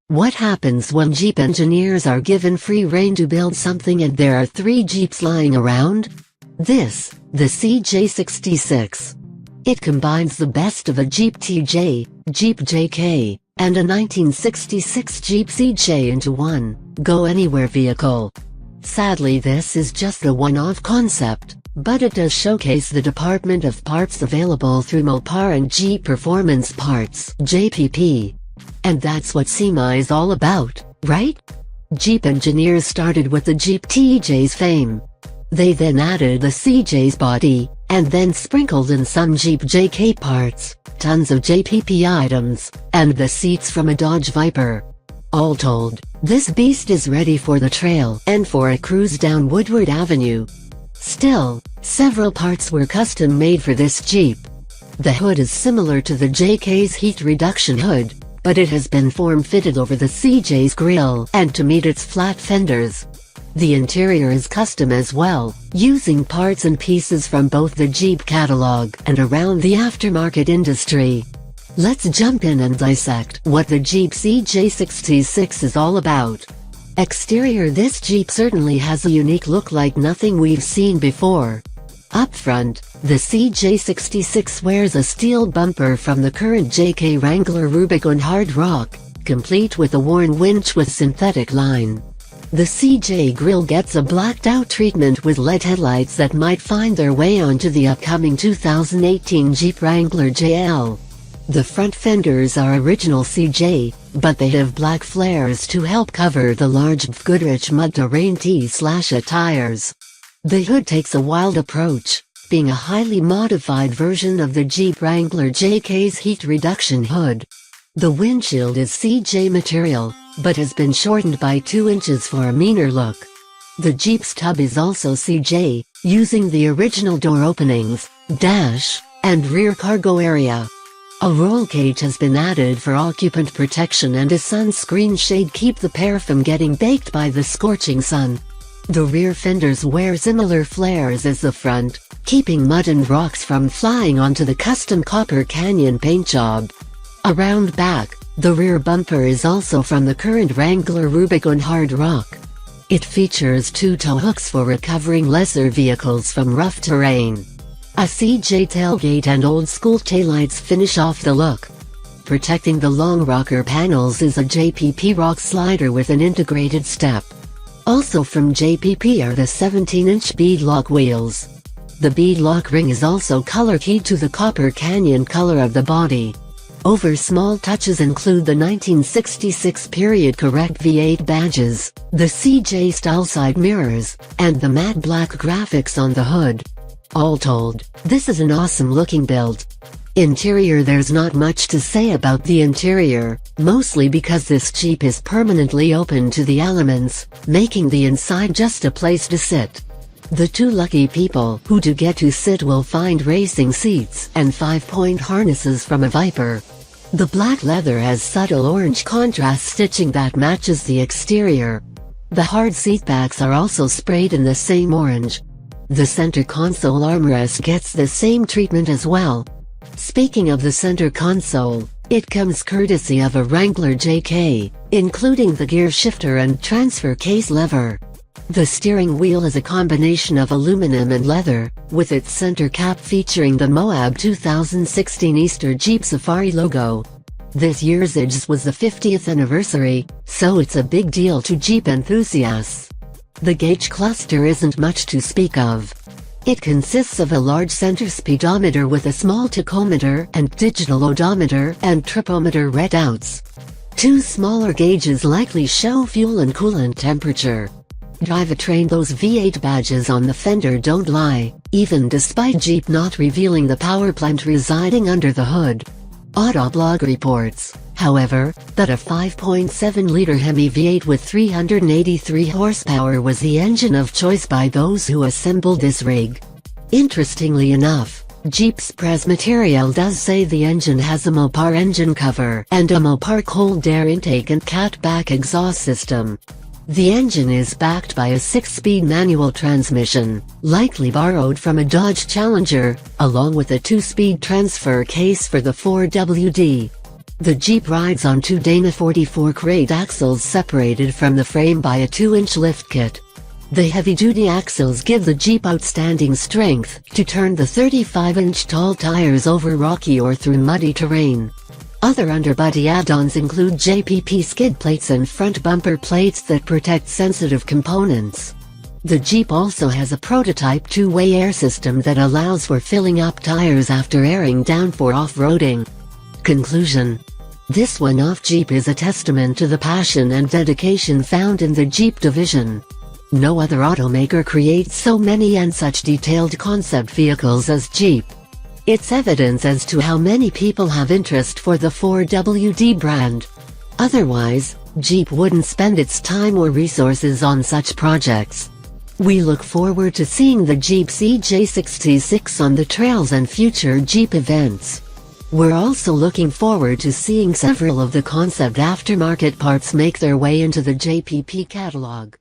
What happens when Jeep engineers are given free rein to build something and there are 3 Jeeps lying around? The CJ66. It combines the best of a Jeep TJ, Jeep JK, and a 1966 Jeep CJ into one go-anywhere vehicle. Sadly, this is just a one-off concept, but it does showcase the department of parts available through Mopar and Jeep Performance Parts (JPP). And that's what SEMA is all about, right? Jeep engineers started with the Jeep TJ's fame. They then added the CJ's body, and then sprinkled in some Jeep JK parts, tons of JPP items, and the seats from a Dodge Viper. All told, this beast is ready for the trail and for a cruise down Woodward Avenue. Still, several parts were custom made for this Jeep. The hood is similar to the JK's heat reduction hood, but it has been form-fitted over the CJ's grille and to meet its flat fenders. The interior is custom as well, using parts and pieces from both the Jeep catalog and around the aftermarket industry. Let's jump in and dissect what the Jeep CJ66 is all about. Exterior: this Jeep certainly has a unique look like nothing we've seen before. Up front, the CJ66 wears a steel bumper from the current JK Wrangler Rubicon Hard Rock, complete with a worn winch with synthetic line. The CJ grille gets a blacked-out treatment with LED headlights that might find their way onto the upcoming 2018 Jeep Wrangler JL. The front fenders are original CJ, but they have black flares to help cover the large Goodrich Mud Terrain T/A tires. The hood takes a wild approach, being a highly modified version of the Jeep Wrangler JK's heat reduction hood. The windshield is CJ material, but has been shortened by 2 inches for a meaner look. The Jeep's tub is also CJ, using the original door openings, dash, and rear cargo area. A roll cage has been added for occupant protection, and a sunscreen shade keep the pair from getting baked by the scorching sun. The rear fenders wear similar flares as the front, keeping mud and rocks from flying onto the custom Copper Canyon paint job. Around back, the rear bumper is also from the current Wrangler Rubicon Hard Rock. It features 2 tow hooks for recovering lesser vehicles from rough terrain. A CJ tailgate and old-school taillights finish off the look. Protecting the long rocker panels is a JPP rock slider with an integrated step. Also from JPP are the 17-inch beadlock wheels. The beadlock ring is also color-keyed to the Copper Canyon color of the body. Over small touches include the 1966 period-correct V8 badges, the CJ style side mirrors, and the matte black graphics on the hood. All told, this is an awesome-looking build. Interior: there's not much to say about the interior, mostly because this Jeep is permanently open to the elements, making the inside just a place to sit. The 2 lucky people who do get to sit will find racing seats and 5-point harnesses from a Viper. The black leather has subtle orange contrast stitching that matches the exterior. The hard seatbacks are also sprayed in the same orange. The center console armrest gets the same treatment as well. Speaking of the center console, it comes courtesy of a Wrangler JK, including the gear shifter and transfer case lever. The steering wheel is a combination of aluminum and leather, with its center cap featuring the Moab 2016 Easter Jeep Safari logo. This year's EJS was the 50th anniversary, so it's a big deal to Jeep enthusiasts. The gauge cluster isn't much to speak of. It consists of a large center speedometer with a small tachometer and digital odometer and tripometer readouts. 2 smaller gauges likely show fuel and coolant temperature. Drivetrain: those V8 badges on the fender don't lie, even despite Jeep not revealing the power plant residing under the hood. Autoblog reports, however, that a 5.7-liter Hemi V8 with 383 horsepower was the engine of choice by those who assembled this rig. Interestingly enough, Jeep's press material does say the engine has a Mopar engine cover and a Mopar cold air intake and catback exhaust system. The engine is backed by a 6-speed manual transmission, likely borrowed from a Dodge Challenger, along with a 2-speed transfer case for the 4WD. The Jeep rides on 2 Dana 44 crate axles separated from the frame by a 2-inch lift kit. The heavy-duty axles give the Jeep outstanding strength to turn the 35-inch tall tires over rocky or through muddy terrain. Other underbody add-ons include JPP skid plates and front bumper plates that protect sensitive components. The Jeep also has a prototype 2-way air system that allows for filling up tires after airing down for off-roading. Conclusion: this one-off Jeep is a testament to the passion and dedication found in the Jeep division. No other automaker creates so many and such detailed concept vehicles as Jeep. It's evidence as to how many people have interest for the 4WD brand. Otherwise, Jeep wouldn't spend its time or resources on such projects. We look forward to seeing the Jeep CJ66 on the trails and future Jeep events. We're also looking forward to seeing several of the concept aftermarket parts make their way into the JPP catalog.